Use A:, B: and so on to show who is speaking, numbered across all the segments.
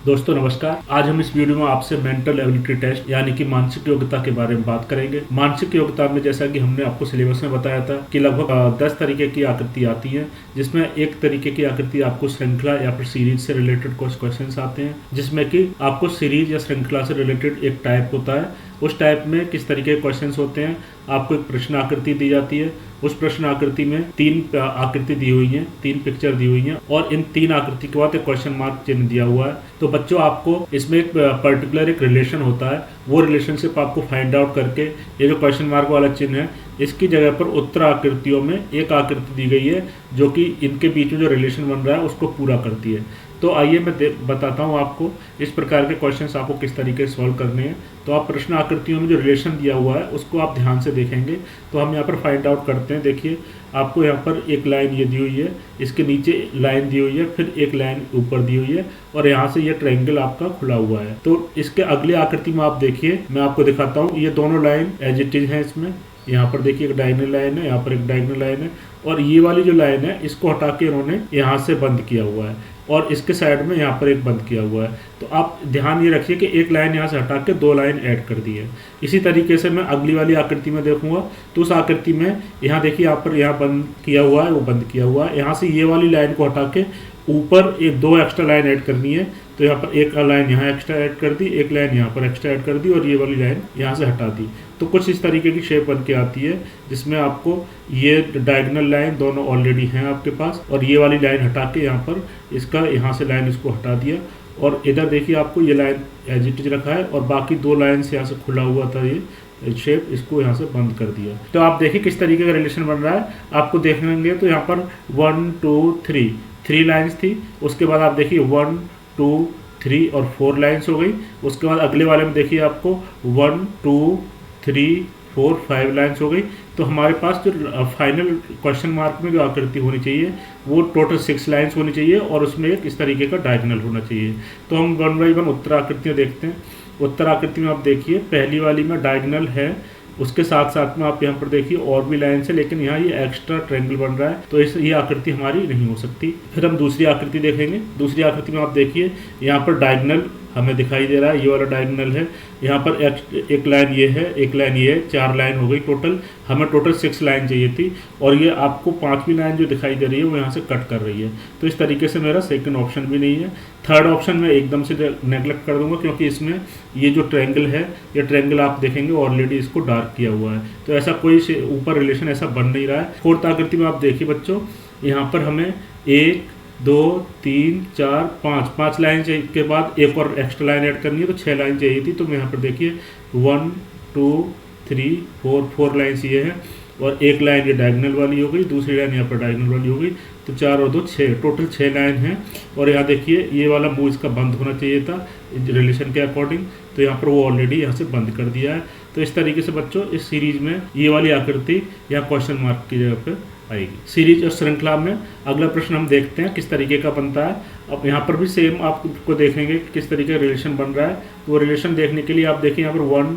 A: दोस्तों नमस्कार। आज हम इस वीडियो में आपसे मेंटल एबिलिटी टेस्ट यानी कि मानसिक योग्यता के बारे में बात करेंगे। मानसिक योग्यता में जैसा कि हमने आपको सिलेबस में बताया था कि लगभग 10 तरीके की आकृति आती हैं, जिसमें एक तरीके की आकृति आपको श्रृंखला या फिर सीरीज से रिलेटेड कुछ क्वेश्चंस आते हैं, जिसमें कि आपको सीरीज या श्रृंखला से रिलेटेड एक टाइप होता है। उस टाइप में किस तरीके के क्वेश्चंस होते हैं, आपको एक प्रश्न आकृति दी जाती है। उस प्रश्न आकृति में 3 आकृति दी हुई हैं, 3 पिक्चर दी हुई हैं और इन 3 आकृति के बाद एक क्वेश्चन मार्क चिन्ह दिया हुआ है। तो बच्चों आपको इसमें एक पर्टिकुलर एक रिलेशन होता है, वो रिलेशनशिप आपको फाइंड आउट करके ये जो क्वेश्चन मार्क वाला चिन्ह है इसकी जगह पर उत्तर आकृतियों में एक आकृति दी गई है जो कि इनके बीच में जो रिलेशन बन रहा है उसको पूरा करती है। तो आइए मैं बताता हूँ आपको इस प्रकार के क्वेश्चंस आपको किस तरीके से सॉल्व करने हैं। तो आप प्रश्न आकृतियों में जो रिलेशन दिया हुआ है उसको आप ध्यान से देखेंगे। तो हम यहाँ पर फाइंड आउट करते हैं। देखिए आपको यहाँ पर एक लाइन ये दी हुई है, इसके नीचे लाइन दी हुई है, फिर एक लाइन ऊपर दी हुई है और यहाँ से ये ट्रायंगल आपका खुला हुआ है। तो इसके अगले आकृति में आप देखिए, मैं आपको दिखाता हूँ। ये दोनों लाइन एज इट इज है। इसमें यहाँ पर देखिए एक डायगोनल लाइन है, यहाँ पर एक डायगोनल लाइन है और ये वाली जो लाइन है इसको हटा के इन्होंने यहाँ से बंद किया हुआ है और इसके साइड में यहाँ पर एक बंद किया हुआ है। तो आप ध्यान ये रखिए कि एक लाइन यहाँ से हटा के 2 लाइन ऐड कर दी है। इसी तरीके से मैं अगली वाली आकृति में देखूंगा तो उस आकृति में यहाँ देखिए यहाँ बंद किया हुआ है, वो बंद किया हुआ है। यहाँ से ये वाली लाइन को हटा के ऊपर 2 एक्स्ट्रा लाइन ऐड करनी है। तो यहाँ पर एक लाइन यहाँ एक्स्ट्रा ऐड कर दी, एक लाइन यहाँ पर एक्स्ट्रा ऐड कर दी और ये वाली लाइन यहाँ से हटा दी। तो कुछ इस तरीके की शेप बन के आती है, जिसमें आपको ये डायगोनल लाइन दोनों ऑलरेडी हैं आपके पास और ये वाली लाइन हटा के यहाँ पर इसका यहाँ से लाइन इसको हटा दिया और इधर देखिए आपको ये लाइन एज इट इज रखा है और बाकी 2 लाइन से यहाँ से खुला हुआ था ये शेप, इसको यहाँ से बंद कर दिया। तो आप देखिए किस तरीके का रिलेशन बन रहा है। आपको देखेंगे तो यहाँ पर 1 2 3 लाइन्स थी। उसके बाद आप देखिए 1 2 3 और 4 लाइन्स हो गई। उसके बाद अगले वाले में देखिए आपको 1 2 3 4 5 लाइन्स हो गई। तो हमारे पास जो फाइनल क्वेश्चन मार्क में जो आकृति होनी चाहिए वो टोटल 6 लाइन्स होनी चाहिए और उसमें एक इस तरीके का डायगोनल होना चाहिए। तो हम 1 बाई 1 उत्तर आकृतियाँ देखते हैं। उत्तर आकृति में आप देखिए पहली वाली में डायगोनल है, उसके साथ साथ में आप यहाँ पर देखिए और भी लाइन है, लेकिन यहाँ ये एक्स्ट्रा ट्रायंगल बन रहा है तो ये आकृति हमारी नहीं हो सकती। फिर हम दूसरी आकृति देखेंगे। दूसरी आकृति में आप देखिए यहाँ पर डायगोनल हमें दिखाई दे रहा है, ये वाला डायगोनल है। यहाँ पर एक लाइन ये है, एक लाइन ये है, 4 लाइन हो गई टोटल। हमें टोटल 6 लाइन चाहिए थी और ये आपको 5वीं लाइन जो दिखाई दे रही है वो यहाँ से कट कर रही है। तो इस तरीके से मेरा सेकंड ऑप्शन भी नहीं है। थर्ड ऑप्शन में एकदम से नेगलेक्ट कर दूंगा क्योंकि इसमें ये जो ट्रायंगल है, ये ट्रायंगल आप देखेंगे ऑलरेडी इसको डार्क किया हुआ है, तो ऐसा कोई ऊपर रिलेशन ऐसा बन नहीं रहा है। फोर्थ आकृति में आप देखिए बच्चों, यहाँ पर हमें 1 2 3 4 5 लाइन के बाद एक और एक्स्ट्रा लाइन ऐड करनी है, तो 6 लाइन चाहिए थी। तो मैं यहाँ पर देखिए 1 2 3 4 लाइन्स ये है और एक लाइन ये डायगोनल वाली हो गई, दूसरी लाइन यहाँ पर डायगोनल वाली हो गई। तो 4 और 2 6 टोटल 6 लाइन है। और यहाँ देखिए ये वाला मुंह इसका बंद होना चाहिए था रिलेशन के अकॉर्डिंग, तो यहाँ पर वो ऑलरेडी यहाँ से बंद कर दिया है। तो इस तरीके से बच्चों इस सीरीज में ये वाली आकृति यहाँ क्वेश्चन मार्क की जगह पर आएगी। सीरीज और श्रृंखला में अगला प्रश्न हम देखते हैं किस तरीके का बनता है। अब यहाँ पर भी सेम आपको देखेंगे कि किस तरीके का रिलेशन बन रहा है। तो रिलेशन देखने के लिए आप देखिए यहाँ पर 1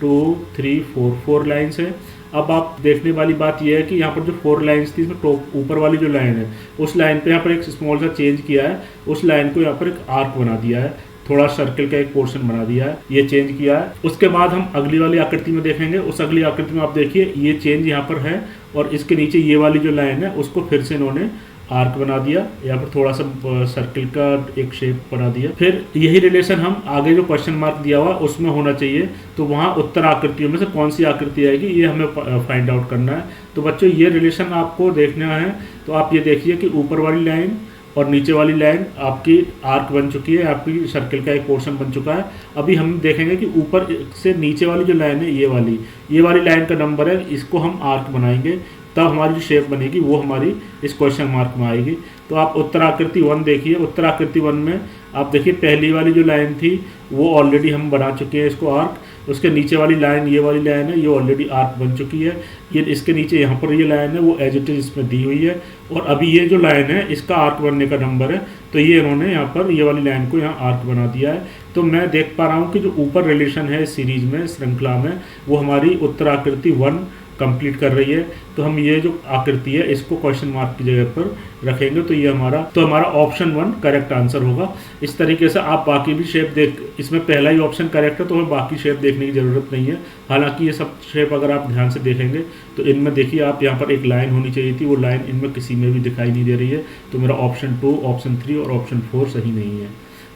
A: 2 3 4 लाइन्स है। अब आप देखने वाली बात यह है कि यहाँ पर जो 4 लाइन्स थी इसमें ऊपर वाली जो लाइन है उस लाइन पे यहाँ पर एक स्मॉल सा चेंज किया है, उस लाइन को यहाँ पर एक आर्क बना दिया है, थोड़ा सर्कल का एक पोर्शन बना दिया है, ये चेंज किया है। उसके बाद हम अगली वाली आकृति में देखेंगे। उस अगली आकृति में आप देखिए ये चेंज यहाँ पर है और इसके नीचे ये वाली जो लाइन है उसको फिर से इन्होंने आर्क बना दिया, यहाँ पर थोड़ा सा सर्कल का एक शेप बना दिया। फिर यही रिलेशन हम आगे जो क्वेश्चन मार्क दिया हुआ उसमें होना चाहिए, तो वहाँ उत्तर आकृतियों में से कौन सी आकृति आएगी ये हमें फाइंड आउट करना है। तो बच्चों ये रिलेशन आपको देखना है। तो आप ये देखिए कि ऊपर वाली लाइन और नीचे वाली लाइन आपकी आर्क बन चुकी है, आपकी सर्कल का एक पोर्शन बन चुका है। अभी हम देखेंगे कि ऊपर से नीचे वाली जो लाइन है ये वाली लाइन का नंबर है, इसको हम आर्क बनाएंगे तब हमारी जो शेप बनेगी वो हमारी इस क्वेश्चन मार्क में आएगी। तो आप उत्तर आकृति 1 देखिए। उत्तर आकृति 1 में आप देखिए पहली वाली जो लाइन थी वो ऑलरेडी हम बना चुके हैं इसको आर्क। उसके नीचे वाली लाइन ये वाली लाइन है, ये ऑलरेडी आर्क बन चुकी है। ये इसके नीचे यहाँ पर ये लाइन है वो एज इट इज इसमें दी हुई है और अभी ये जो लाइन है इसका आर्क बनने का नंबर है, तो ये इन्होंने यहाँ पर ये वाली लाइन को यहाँ आर्क बना दिया है। तो मैं देख पा रहा हूँ कि जो ऊपर रिलेशन है इस सीरीज में श्रृंखला में वो हमारी उत्तर आकृति 1 कंप्लीट कर रही है। तो हम ये जो आकृति है इसको क्वेश्चन मार्क की जगह पर रखेंगे, तो ये हमारा ऑप्शन 1 करेक्ट आंसर होगा। इस तरीके से आप बाकी भी शेप देख, इसमें पहला ही ऑप्शन करेक्ट है तो हमें बाकी शेप देखने की ज़रूरत नहीं है। हालांकि ये सब शेप अगर आप ध्यान से देखेंगे तो इनमें देखिए आप यहाँ पर एक लाइन होनी चाहिए थी, वो लाइन इनमें किसी में भी दिखाई नहीं दे रही है। तो मेरा ऑप्शन 2, ऑप्शन 3 और ऑप्शन 4 सही नहीं है।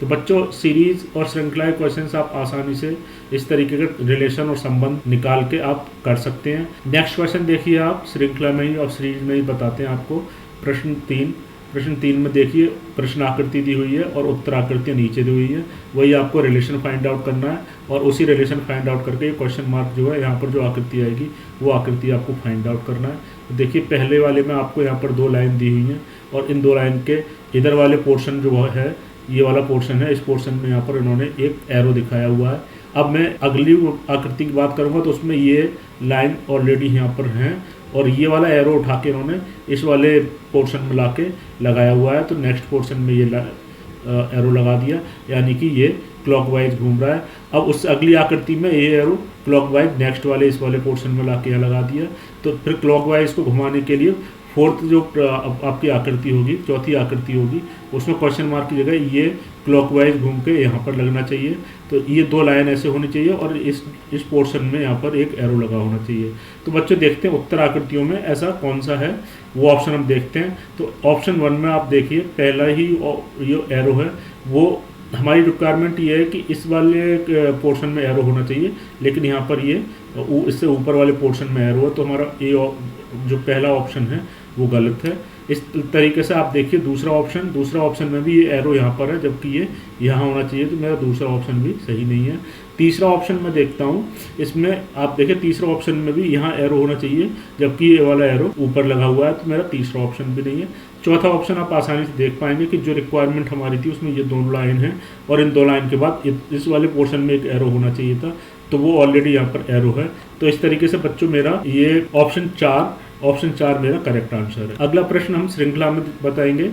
A: तो बच्चों सीरीज और श्रृंखला के क्वेश्चंस आप आसानी से इस तरीके के रिलेशन और संबंध निकाल के आप कर सकते हैं। नेक्स्ट क्वेश्चन देखिए आप, श्रृंखला में ही और सीरीज में ही बताते हैं आपको। प्रश्न 3 में देखिए प्रश्न आकृति दी हुई है और उत्तर आकृतियाँ नीचे दी हुई है, वही आपको रिलेशन फाइंड आउट करना है और उसी रिलेशन फाइंड आउट करके ये क्वेश्चन मार्क जो है यहाँ पर जो आकृति आएगी वो आकृति आपको फाइंड आउट करना है। तो देखिए पहले वाले में आपको यहाँ पर 2 लाइन दी हुई हैं और इन 2 लाइन के इधर वाले पोर्शन जो है, ये वाला पोर्शन है, इस पोर्शन में यहाँ पर इन्होंने एक एरो दिखाया हुआ है। अब मैं अगली आकृति की बात करूँगा तो उसमें ये लाइन ऑलरेडी यहाँ पर हैं और ये वाला एरो उठा के इन्होंने इस वाले पोर्शन में लाके लगाया हुआ है। तो नेक्स्ट पोर्शन में ये एरो लगा दिया, यानी कि ये क्लॉकवाइज घूम रहा है। अब उससे अगली आकृति में ये एरो क्लॉकवाइज नेक्स्ट वाले इस वाले पोर्शन में लाके यहाँ लगा दिया। तो फिर क्लॉकवाइज को घुमाने के लिए फोर्थ जो आपकी आकृति होगी, चौथी आकृति होगी, उसमें क्वेश्चन मार्क की जगह ये क्लॉकवाइज घूम के यहाँ पर लगना चाहिए। तो ये 2 लाइन ऐसे होनी चाहिए और इस पोर्शन में यहाँ पर एक एरो लगा होना चाहिए। तो बच्चों देखते हैं उत्तर आकृतियों में ऐसा कौन सा है, वो ऑप्शन हम देखते हैं। तो ऑप्शन 1 में आप देखिए पहला ही ये एरो है, वो हमारी रिक्वायरमेंट ये है कि इस वाले पोर्शन में एरो होना चाहिए, लेकिन यहाँ पर ये इससे ऊपर वाले पोर्शन में एरो है। तो हमारा ये जो पहला ऑप्शन है वो गलत है। इस तरीके से आप देखिए दूसरा ऑप्शन में भी ये एरो यहाँ पर है, जबकि ये यहाँ होना चाहिए। तो मेरा दूसरा ऑप्शन भी सही नहीं है। तीसरा ऑप्शन मैं देखता हूँ, इसमें आप देखिए तीसरा ऑप्शन में भी यहाँ एरो होना चाहिए, जबकि ये वाला एरो ऊपर लगा हुआ है। तो मेरा तीसरा ऑप्शन भी नहीं है। चौथा ऑप्शन आप आसानी से देख पाएंगे कि जो रिक्वायरमेंट हमारी थी उसमें ये 2 लाइन है और इन 2 लाइन के बाद इस वाले पोर्शन में एक एरो होना चाहिए था, तो वो ऑलरेडी यहाँ पर एरो है। तो इस तरीके से बच्चों मेरा ये ऑप्शन 4 मेरा करेक्ट आंसर है। अगला प्रश्न हम श्रृंखला में बताएंगे।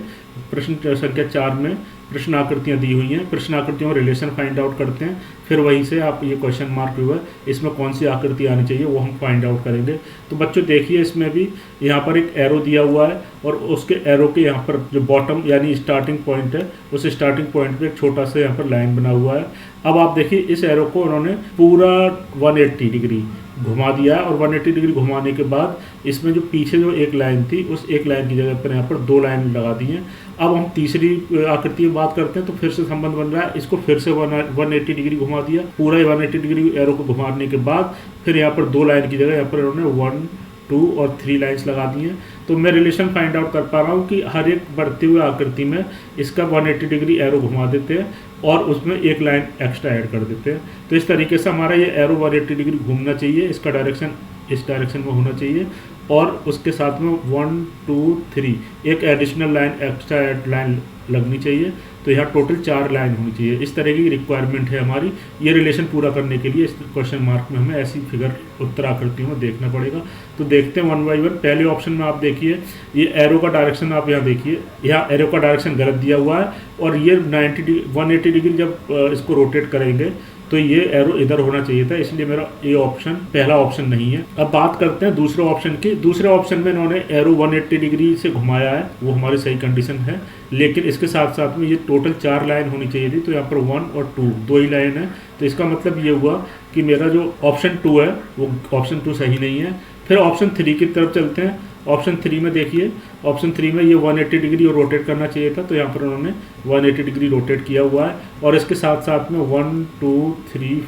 A: प्रश्न संख्या 4 में प्रश्न आकृतियाँ दी हुई हैं, प्रश्न आकृतियों रिलेशन फाइंड आउट करते हैं। फिर वहीं से आप ये क्वेश्चन मार्क हुआ है, इसमें कौन सी आकृति आनी चाहिए वो हम फाइंड आउट करेंगे। तो बच्चों देखिए इसमें भी यहाँ पर एक एरो दिया हुआ है और उसके एरो के यहाँ पर जो बॉटम यानी स्टार्टिंग पॉइंट है, उस स्टार्टिंग पॉइंट पे एक छोटा सा यहाँ पर लाइन बना हुआ है। अब आप देखिए इस एरो को उन्होंने पूरा 180 डिग्री घुमा दिया है और 180 डिग्री घुमाने के बाद इसमें जो पीछे जो एक लाइन थी उस एक लाइन की जगह पर यहाँ पर 2 लाइन लगा दी हैं। अब हम तीसरी आकृति की बात करते हैं तो फिर से संबंध बन रहा है, इसको फिर से 180 डिग्री घुमा दिया, पूरा 180 डिग्री एरो को घुमाने के बाद फिर यहाँ पर 2 लाइन की जगह यहाँ पर इन्होंने 1, 2 और 3 लाइन्स लगा दी हैं। तो मैं रिलेशन फाइंड आउट कर पा रहा हूँ कि हर एक बढ़ते हुए आकृति में इसका 180 डिग्री एरो घुमा देते हैं और उसमें एक लाइन एक्स्ट्रा ऐड कर देते हैं। तो इस तरीके से हमारा ये एरो 180 डिग्री घूमना चाहिए, इसका डायरेक्शन इस डायरेक्शन में होना चाहिए और उसके साथ में 1, 2, 3 एक एडिशनल लाइन एक्स्ट्रा लाइन लगनी चाहिए। तो यहाँ टोटल 4 लाइन होनी चाहिए। इस तरह की रिक्वायरमेंट है हमारी। ये रिलेशन पूरा करने के लिए इस क्वेश्चन मार्क में हमें ऐसी फिगर उत्तर आकृतियों में देखना पड़ेगा। तो देखते हैं 1 बाई 1। पहले ऑप्शन में आप देखिए ये एरो का डायरेक्शन आप यहाँ देखिए, यहाँ एरो का डायरेक्शन गलत दिया हुआ है और ये 180 डिग्री जब इसको रोटेट करेंगे तो ये एरो इधर होना चाहिए था, इसलिए मेरा ये ऑप्शन पहला ऑप्शन नहीं है। अब बात करते हैं दूसरे ऑप्शन की। दूसरे ऑप्शन में इन्होंने एरो 180 डिग्री से घुमाया है, वो हमारी सही कंडीशन है, लेकिन इसके साथ साथ में ये टोटल 4 लाइन होनी चाहिए थी। तो यहाँ पर 1 और 2 2 ही लाइन है। तो इसका मतलब ये हुआ कि मेरा जो ऑप्शन 2 है वो ऑप्शन 2 सही नहीं है। फिर ऑप्शन 3 की तरफ चलते हैं। ऑप्शन 3 में देखिए, ऑप्शन 3 में ये 180 डिग्री रोटेट करना चाहिए था, तो यहाँ पर उन्होंने 180 डिग्री रोटेट किया हुआ है और इसके साथ साथ में 1, 2, 3,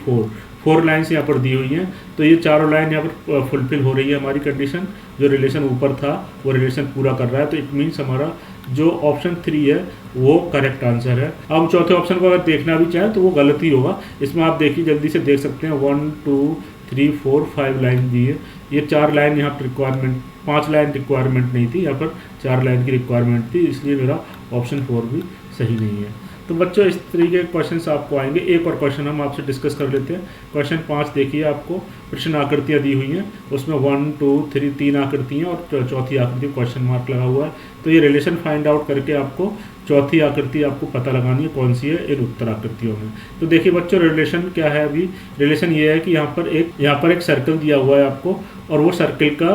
A: 4 लाइन्स यहाँ पर दी हुई हैं। तो ये चारों लाइन यहाँ पर फुलफिल हो रही है हमारी कंडीशन। जो रिलेशन ऊपर था वो रिलेशन पूरा कर रहा है। तो इट मीन्स हमारा जो ऑप्शन 3 है वो करेक्ट आंसर है। अब चौथे ऑप्शन को अगर देखना भी चाहें तो वो गलत ही होगा। इसमें आप देखिए जल्दी से देख सकते हैं 1, 2, 3, 4, 5 लाइन दी है। ये 4 लाइन यहाँ पर रिक्वायरमेंट, 5 लाइन रिक्वायरमेंट नहीं थी, यहाँ पर 4 लाइन की रिक्वायरमेंट थी, इसलिए मेरा ऑप्शन 4 भी सही नहीं है। तो बच्चों इस तरीके के क्वेश्चन आपको आएंगे। एक और क्वेश्चन हम आपसे डिस्कस कर लेते हैं। क्वेश्चन 5 देखिए, आपको प्रश्न आकृतियाँ दी हुई हैं, उसमें 1, 2, 3 3 आकृति हैं और चौथी आकृति क्वेश्चन मार्क लगा हुआ है। तो ये रिलेशन फाइंड आउट करके आपको चौथी आकृति आपको पता लगानी है कौन सी है इन उत्तर आकृतियों में। तो देखिए बच्चों, रिलेशन क्या है। अभी रिलेशन ये है कि यहाँ पर एक सर्कल दिया हुआ है आपको, और वो सर्कल का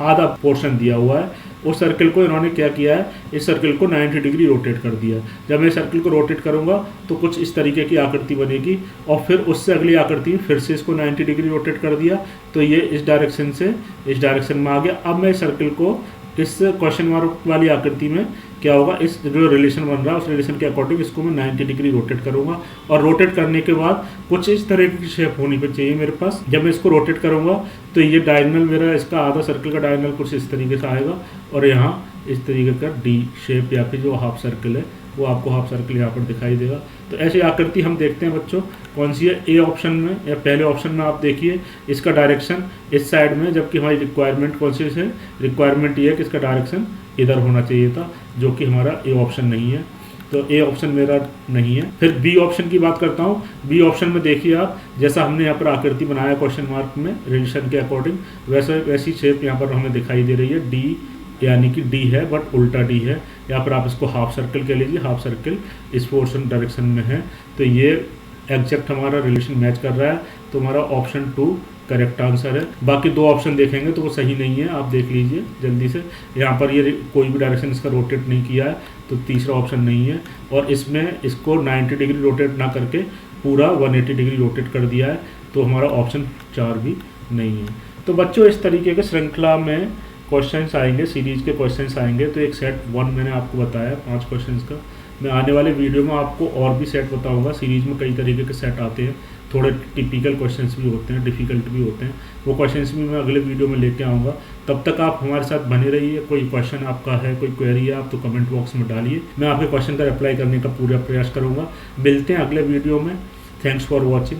A: आधा पोर्शन दिया हुआ है। उस सर्कल को इन्होंने क्या किया है, इस सर्कल को 90 डिग्री रोटेट कर दिया। जब मैं सर्कल को रोटेट करूंगा तो कुछ इस तरीके की आकृति बनेगी, और फिर उससे अगली आकृति में फिर से इसको 90 डिग्री रोटेट कर दिया, तो ये इस डायरेक्शन से इस डायरेक्शन में आ गया। अब मैं सर्कल को इस क्वेश्चन मार्क वाली आकृति में क्या होगा, इस जो रिलेशन बन रहा है उस रिलेशन के अकॉर्डिंग इसको मैं 90 डिग्री रोटेट करूंगा, और रोटेट करने के बाद कुछ इस तरह की शेप होनी चाहिए मेरे पास। जब मैं इसको रोटेट करूंगा तो ये डायगोनल मेरा, इसका आधा सर्कल का डायगोनल कुछ इस तरीके से आएगा, और यहाँ इस तरीके का डी शेप या फिर जो हाफ सर्कल है वो आपको हाफ सर्कल यहाँ पर दिखाई देगा। तो ऐसी आकृति हम देखते हैं बच्चों कौन सी है, ए ऑप्शन में या पहले ऑप्शन में आप देखिए इसका डायरेक्शन इस साइड में, जबकि हमारी रिक्वायरमेंट कौन सी है, रिक्वायरमेंट ये है कि इसका डायरेक्शन इधर होना चाहिए था, जो कि हमारा ए ऑप्शन नहीं है। तो ए ऑप्शन मेरा नहीं है। फिर बी ऑप्शन की बात करता हूँ। बी ऑप्शन में देखिए आप, जैसा हमने यहाँ पर आकृति बनाया क्वेश्चन मार्क में रिलेशन के अकॉर्डिंग, वैसी शेप यहाँ पर हमें दिखाई दे रही है। डी यानी कि डी है बट उल्टा डी है। यहाँ पर आप इसको हाफ सर्कल कह लीजिए, हाफ सर्कल इस पोर्शन डायरेक्शन में है, तो ये एग्जैक्ट हमारा रिलेशन मैच कर रहा है। तो हमारा ऑप्शन 2 करेक्ट आंसर है। बाकी दो ऑप्शन देखेंगे तो वो सही नहीं है, आप देख लीजिए जल्दी से। यहाँ पर ये कोई भी डायरेक्शन इसका रोटेट नहीं किया है, तो तीसरा ऑप्शन नहीं है। और इसमें इसको 90 डिग्री रोटेट ना करके पूरा 180 डिग्री रोटेट कर दिया है, तो हमारा ऑप्शन 4 भी नहीं है। तो बच्चों इस तरीके के श्रृंखला में क्वेश्चंस आएंगे, सीरीज के क्वेश्चंस आएंगे। तो एक सेट 1 मैंने आपको बताया 5 क्वेश्चंस का। मैं आने वाले वीडियो में आपको और भी सेट बताऊंगा। सीरीज में कई तरीके के सेट आते हैं, थोड़े टिपिकल क्वेश्चंस भी होते हैं, डिफ़िकल्ट भी होते हैं, वो क्वेश्चंस भी मैं अगले वीडियो में लेके आऊँगा। तब तक आप हमारे साथ बने रहिए। कोई क्वेश्चन आपका है, कोई क्वेरी है, आप तो कमेंट बॉक्स में डालिए, मैं आपके क्वेश्चन का रिप्लाई करने का पूरा प्रयास करूँगा। मिलते हैं अगले वीडियो में। Thanks for watching.